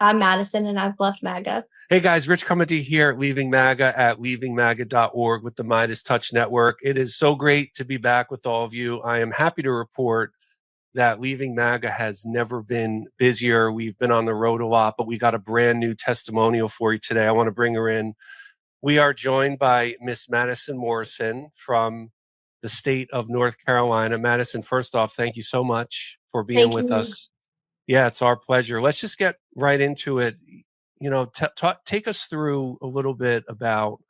I'm Madison, and I've left MAGA. Hey guys, Rich Comedy here at Leaving MAGA at leavingmaga.org with the Midas Touch Network. It is so great to be back with all of you. I am happy to report that Leaving MAGA has never been busier. We've been on the road a lot, but we got a brand new testimonial for you today. I want to bring her in. We are joined by Miss Madison Morrison from the state of North Carolina. Madison, first off, thank you so much for being Thank with you. us. Yeah, it's our pleasure. Let's just get right into it. You know, take us through a little bit about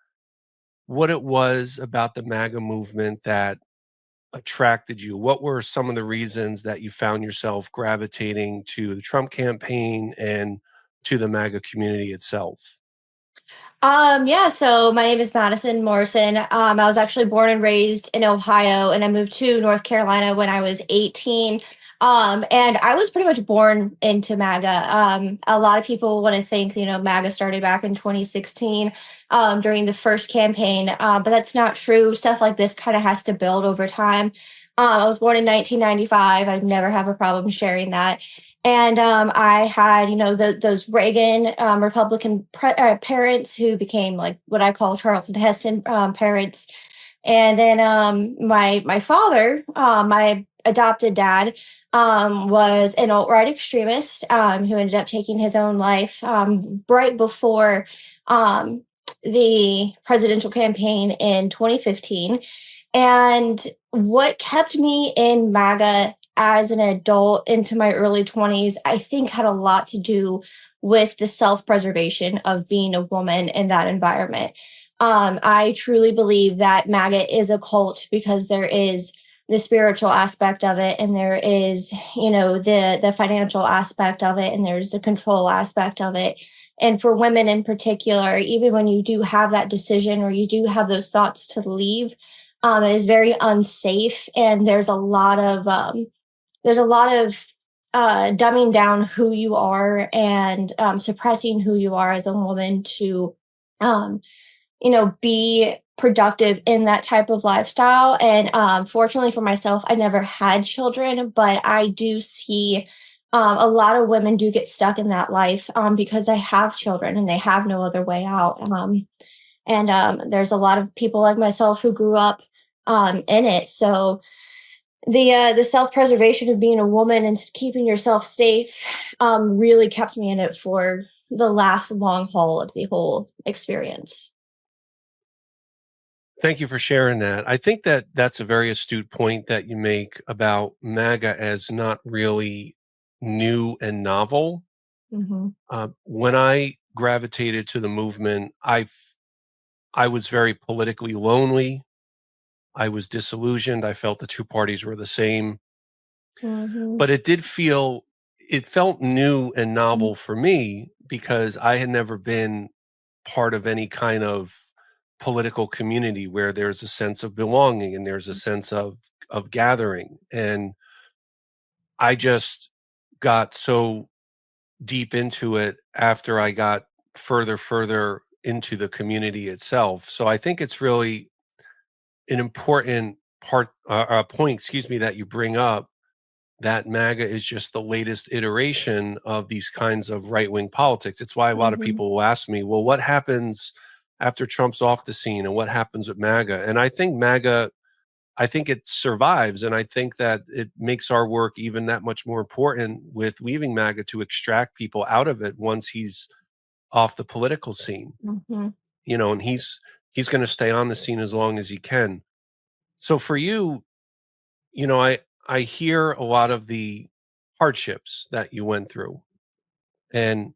what it was about the MAGA movement that attracted you. What were some of the reasons that you found yourself gravitating to the Trump campaign and to the MAGA community itself? Yeah, so my name is Madison Morrison. I was actually born and raised in Ohio, and I moved to North Carolina when I was 18. And I was pretty much born into MAGA. A lot of people want to think, MAGA started back in 2016 during the first campaign, but that's not true. Stuff like this kind of has to build over time. I was born in 1995. I'd never have a problem sharing that. And I had, those Reagan Republican parents who became like what I call Charlton Heston parents. And then my father, my adopted dad, was an alt-right extremist who ended up taking his own life right before the presidential campaign in 2015. And what kept me in MAGA as an adult into my early 20s, I think had a lot to do with the self-preservation of being a woman in that environment. I truly believe that MAGA is a cult because there is the spiritual aspect of it, and there is, the financial aspect of it, and there's the control aspect of it. And for women in particular, even when you do have that decision or you do have those thoughts to leave, it is very unsafe, and there's a lot of dumbing down who you are and suppressing who you are as a woman to, be productive in that type of lifestyle. And fortunately for myself, I never had children, but I do see a lot of women do get stuck in that life because they have children and they have no other way out. And there's a lot of people like myself who grew up in it. So the self-preservation of being a woman and keeping yourself safe really kept me in it for the last long haul of the whole experience. Thank you for sharing that. I think that that's a very astute point that you make about MAGA as not really new and novel. Mm-hmm. When I gravitated to the movement, I was very politically lonely. I was disillusioned. I felt the two parties were the same, Mm-hmm. but it felt new and novel for me because I had never been part of any kind of political community where there's a sense of belonging and there's a sense of gathering. And I just got so deep into it after I got further into the community itself. So I think it's really an important point, that you bring up, that MAGA is just the latest iteration of these kinds of right-wing politics. It's why a lot of Mm-hmm. people will ask me, well, what happens after Trump's off the scene and what happens with MAGA? And I think it survives. And I think that it makes our work even that much more important with leaving MAGA to extract people out of it once he's off the political scene, Mm-hmm. and he's going to stay on the scene as long as he can. So for you, I hear a lot of the hardships that you went through. And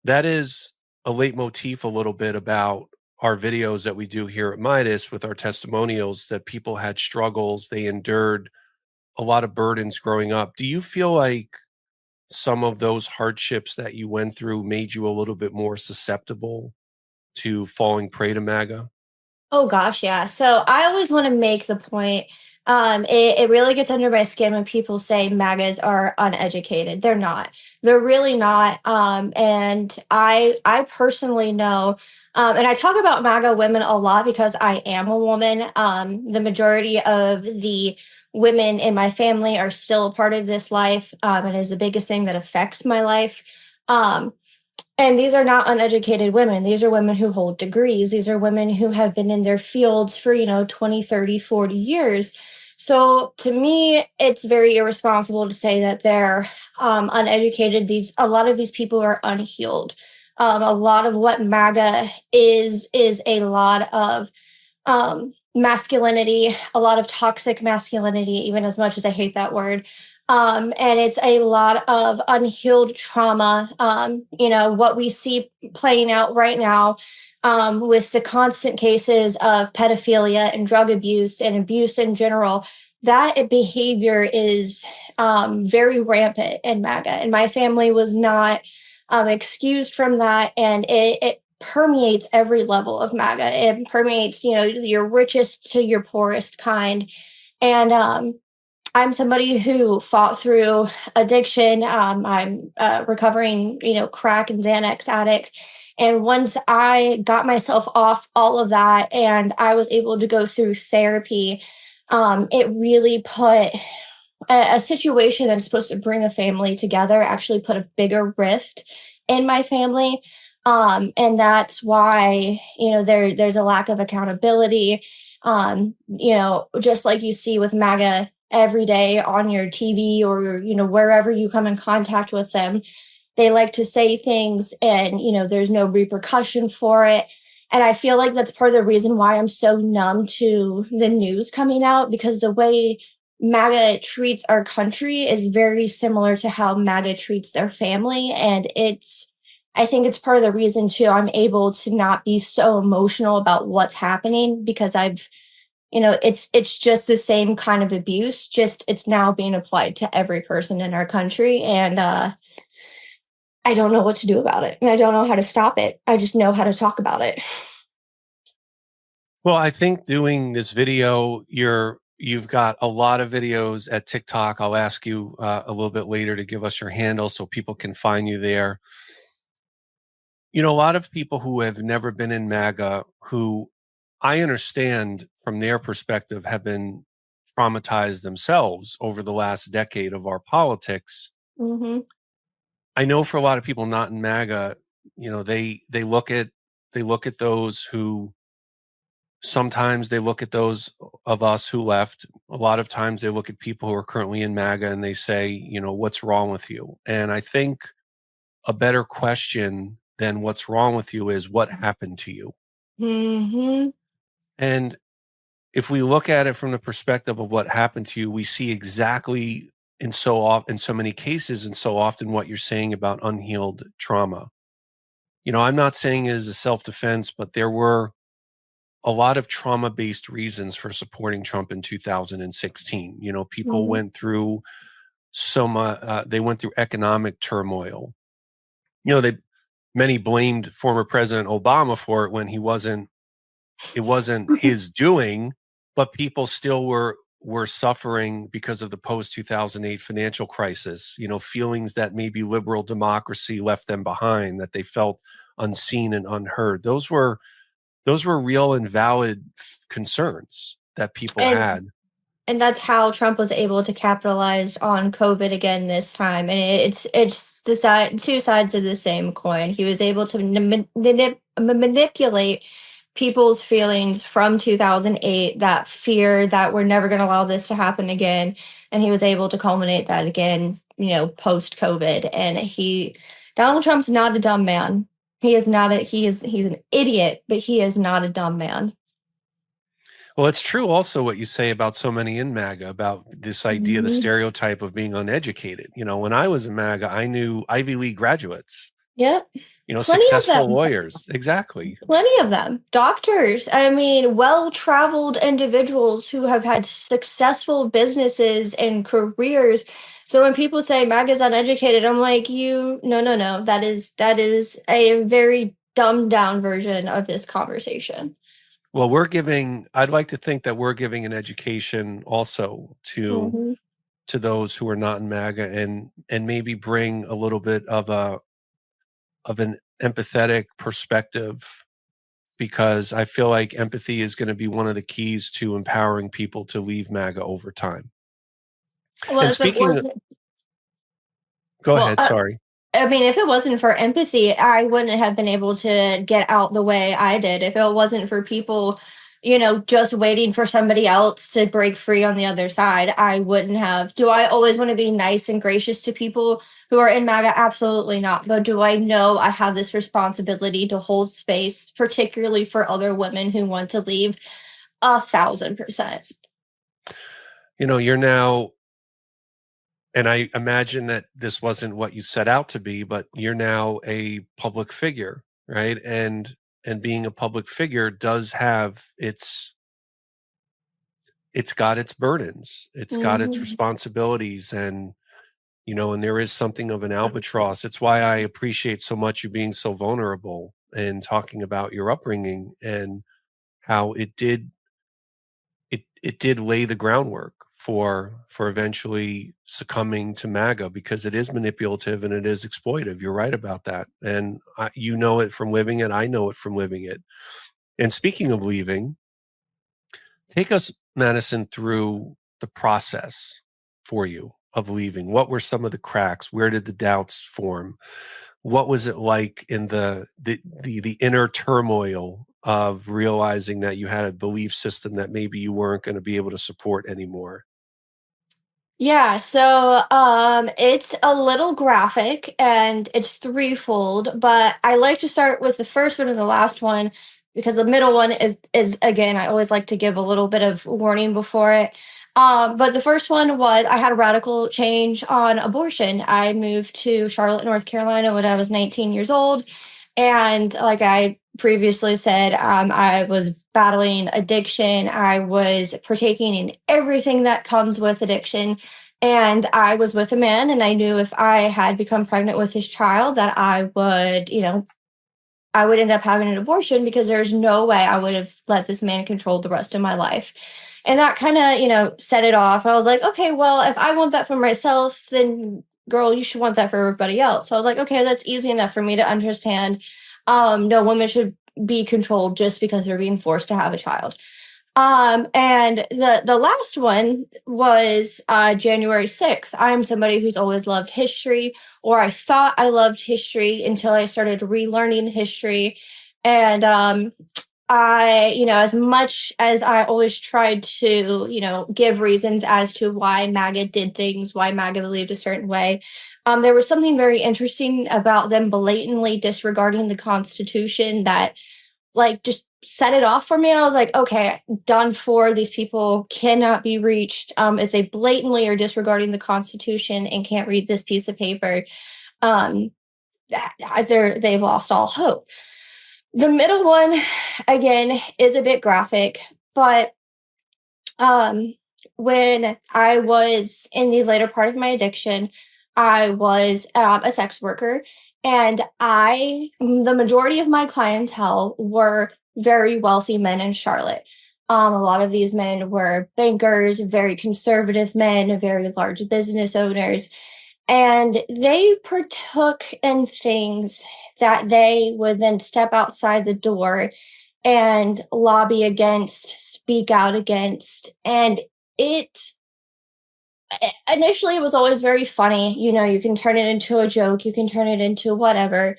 that is a leitmotif a little bit about our videos that we do here at Midas with our testimonials, that people had struggles, they endured a lot of burdens growing up. Do you feel like some of those hardships that you went through made you a little bit more susceptible to falling prey to MAGA? Oh gosh, yeah. So I always want to make the point. It really gets under my skin when people say MAGAs are uneducated. They're not. They're really not. And I personally know, and I talk about MAGA women a lot because I am a woman. The majority of the women in my family are still a part of this life, and is the biggest thing that affects my life. Um, And these are not uneducated women. These are women who hold degrees. These are women who have been in their fields for, 20, 30, 40 years. So to me, it's very irresponsible to say that they're uneducated. A lot of these people are unhealed. A lot of what MAGA is a lot of masculinity, a lot of toxic masculinity, even as much as I hate that word. And it's a lot of unhealed trauma. What we see playing out right now with the constant cases of pedophilia and drug abuse and abuse in general, that behavior is very rampant in MAGA. And my family was not excused from that. And it permeates every level of MAGA. It permeates, your richest to your poorest kind. And I'm somebody who fought through addiction. I'm a recovering, crack and Xanax addict. And once I got myself off all of that and I was able to go through therapy, it really put a situation that's supposed to bring a family together actually put a bigger rift in my family. And that's why, there's a lack of accountability. Just like you see with MAGA every day on your TV or, wherever you come in contact with them, they like to say things and, there's no repercussion for it. And I feel like that's part of the reason why I'm so numb to the news coming out, because the way MAGA treats our country is very similar to how MAGA treats their family. And I think it's part of the reason too, I'm able to not be so emotional about what's happening, because it's just the same kind of abuse, just it's now being applied to every person in our country. And I don't know what to do about it. And I don't know how to stop it. I just know how to talk about it. Well, I think doing this video, you've got a lot of videos at TikTok. I'll ask you a little bit later to give us your handle so people can find you there. A lot of people who have never been in MAGA, who I understand from their perspective have been traumatized themselves over the last decade of our politics. Hmm. I know for a lot of people not in MAGA, they look at those who sometimes they look at those of us who left. A lot of times they look at people who are currently in MAGA and they say, what's wrong with you? And I think a better question than what's wrong with you is what happened to you? Hmm. And if we look at it from the perspective of what happened to you, we see exactly in so many cases and so often what you're saying about unhealed trauma. I'm not saying it as a self-defense, but there were a lot of trauma-based reasons for supporting Trump in 2016. People Hmm. went through they went through economic turmoil. They many blamed former President Obama for it when it wasn't his doing, but people still were suffering because of the post 2008 financial crisis. Feelings that maybe liberal democracy left them behind, that they felt unseen and unheard. Those were real and valid concerns that people And had. and that's how Trump was able to capitalize on COVID again this time. And it's two sides of the same coin. He was able to manipulate people's feelings from 2008, that fear that we're never going to allow this to happen again, and he was able to culminate that again, post COVID. And Donald Trump's not a dumb man. He is not a he's an idiot, but he is not a dumb man. Well, it's true also what you say about so many in MAGA about this idea, the Mhm. stereotype of being uneducated. When I was in MAGA, I knew Ivy League graduates, Yep. Plenty of successful them. lawyers. Exactly. Plenty of them. Doctors. I mean, well traveled individuals who have had successful businesses and careers. So when people say MAGA's uneducated, I'm like, no, no, no. That is a very dumbed down version of this conversation. Well, I'd like to think that we're giving an education also Hmm. to those who are not in MAGA and maybe bring a little bit of an empathetic perspective, because I feel like empathy is going to be one of the keys to empowering people to leave MAGA over time. Well, And if it speaking of, wasn't go well, ahead, sorry. I mean, if it wasn't for empathy, I wouldn't have been able to get out the way I did. If it wasn't for people, just waiting for somebody else to break free on the other side, I wouldn't have. Do I always want to be nice and gracious to people who are in MAGA? Absolutely not. But do I know I have this responsibility to hold space, particularly for other women who want to leave? 1,000%. You're now, and I imagine that this wasn't what you set out to be, but you're now a public figure, right? And being a public figure does have it's got its burdens, it's got its Mhm. responsibilities, and there is something of an albatross. It's why I appreciate so much you being so vulnerable and talking about your upbringing and how it did lay the groundwork for eventually succumbing to MAGA, because it is manipulative and it is exploitive. You're right about that, and you know it from living it. I know it from living it. And speaking of leaving, take us, Madison, through the process for you of leaving. What were some of the cracks? Where did the doubts form? What was it like in the inner turmoil of realizing that you had a belief system that maybe you weren't going to be able to support anymore? Yeah, so it's a little graphic and it's threefold, but I like to start with the first one and the last one because the middle one is again, I always like to give a little bit of warning before it. But the first one was I had a radical change on abortion. I moved to Charlotte, North Carolina when I was 19 years old. And like I previously said, I was battling addiction. I was partaking in everything that comes with addiction. And I was with a man, and I knew if I had become pregnant with his child, that I would end up having an abortion because there's no way I would have let this man control the rest of my life. And that kind of, set it off. I was like, okay, well, if I want that for myself, then girl, you should want that for everybody else. So I was like, okay, that's easy enough for me to understand. No women should be controlled just because they're being forced to have a child. And the last one was January 6th. I'm somebody who's always loved history, or I thought I loved history until I started relearning history. And as much as I always tried to, give reasons as to why MAGA did things, why MAGA believed a certain way, there was something very interesting about them blatantly disregarding the Constitution that like just set it off for me. And I was like, okay, done for. These people cannot be reached. If they blatantly are disregarding the Constitution and can't read this piece of paper, um, they've lost all hope. The middle one, again, is a bit graphic, but um, when I was in the later part of my addiction, I was a sex worker, and the majority of my clientele were very wealthy men in Charlotte. A lot of these men were bankers, very conservative men, very large business owners, and they partook in things that they would then step outside the door and lobby against, speak out against. And it initially it was always very funny. You can turn it into a joke, you can turn it into whatever.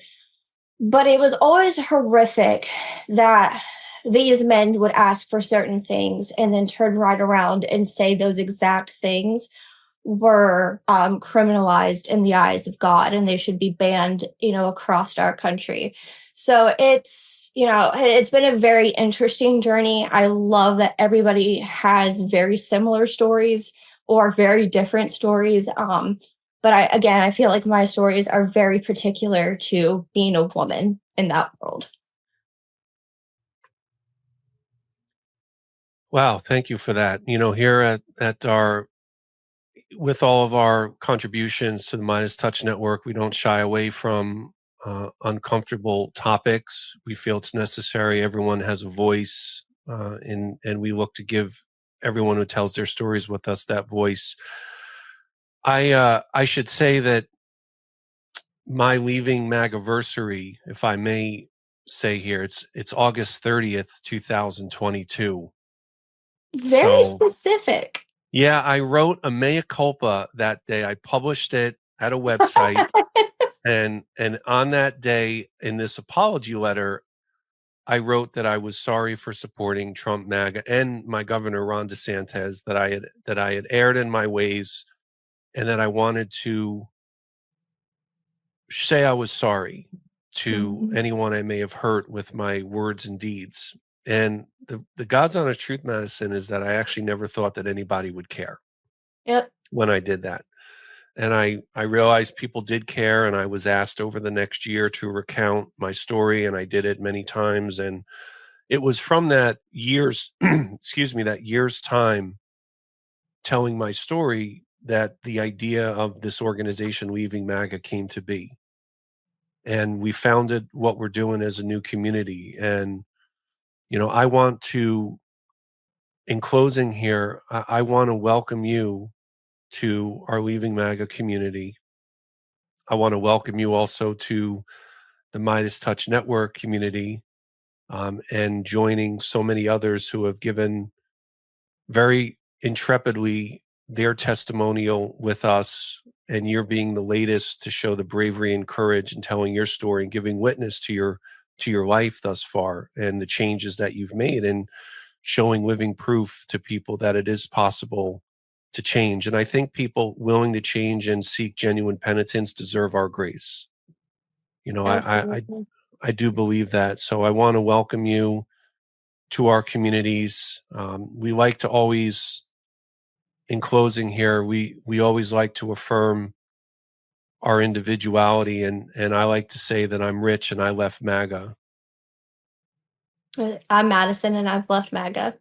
But it was always horrific that these men would ask for certain things and then turn right around and say those exact things were criminalized in the eyes of God and they should be banned, across our country. So it's been a very interesting journey. I love that everybody has very similar stories or very different stories. But I feel like my stories are very particular to being a woman in that world. Wow, thank you for that. Here at our with all of our contributions to the Midas Touch Network, we don't shy away from uncomfortable topics. We feel it's necessary. Everyone has a voice, and we look to give everyone who tells their stories with us that voice. I should say that my leaving Magaversary, if I may say here, it's August 30th, 2022. Very So specific. yeah, I wrote a mea culpa that day. I published it at a website. And on that day in this apology letter, I wrote that I was sorry for supporting Trump MAGA and my governor, Ron DeSantis, that I had erred in my ways, and that I wanted to say I was sorry to anyone I may have hurt with my words and deeds. And the God's honest truth, Madison, is that I actually never thought that anybody would care Yep. when I did that. And I realized people did care, and I was asked over the next year to recount my story, and I did it many times. And it was from that year's, that year's time telling my story that the idea of this organization, Leaving MAGA, came to be. And we founded what we're doing as a new community. And, I want to, in closing here, I want to welcome you to our Leaving MAGA community. I want to welcome you also to the Midas Touch Network community, and joining so many others who have given very intrepidly their testimonial with us, and you're being the latest to show the bravery and courage in telling your story and giving witness to your life thus far and the changes that you've made, and showing living proof to people that it is possible to change. And I think people willing to change and seek genuine penitence deserve our grace. Absolutely. I do believe that. So I want to welcome you to our communities. We like to always, in closing here, we always like to affirm our individuality, and I like to say that I'm rich and I left MAGA. I'm Madison, and I've left MAGA.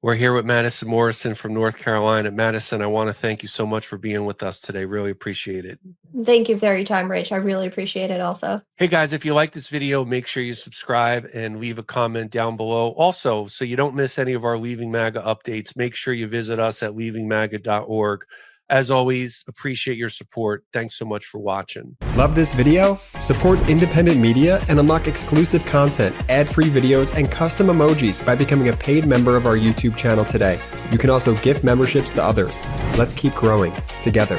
We're here with Madison Morrison from North Carolina. Madison, I want to thank you so much for being with us today. Really appreciate it. Thank you for your time, Rich. I really appreciate it also. Hey guys, if you like this video, make sure you subscribe and leave a comment down below. Also, so you don't miss any of our Leaving MAGA updates, make sure you visit us at leavingmaga.org. As always, appreciate your support. Thanks so much for watching. Love this video? Support independent media and unlock exclusive content, ad-free videos, and custom emojis by becoming a paid member of our YouTube channel today. You can also gift memberships to others. Let's keep growing together.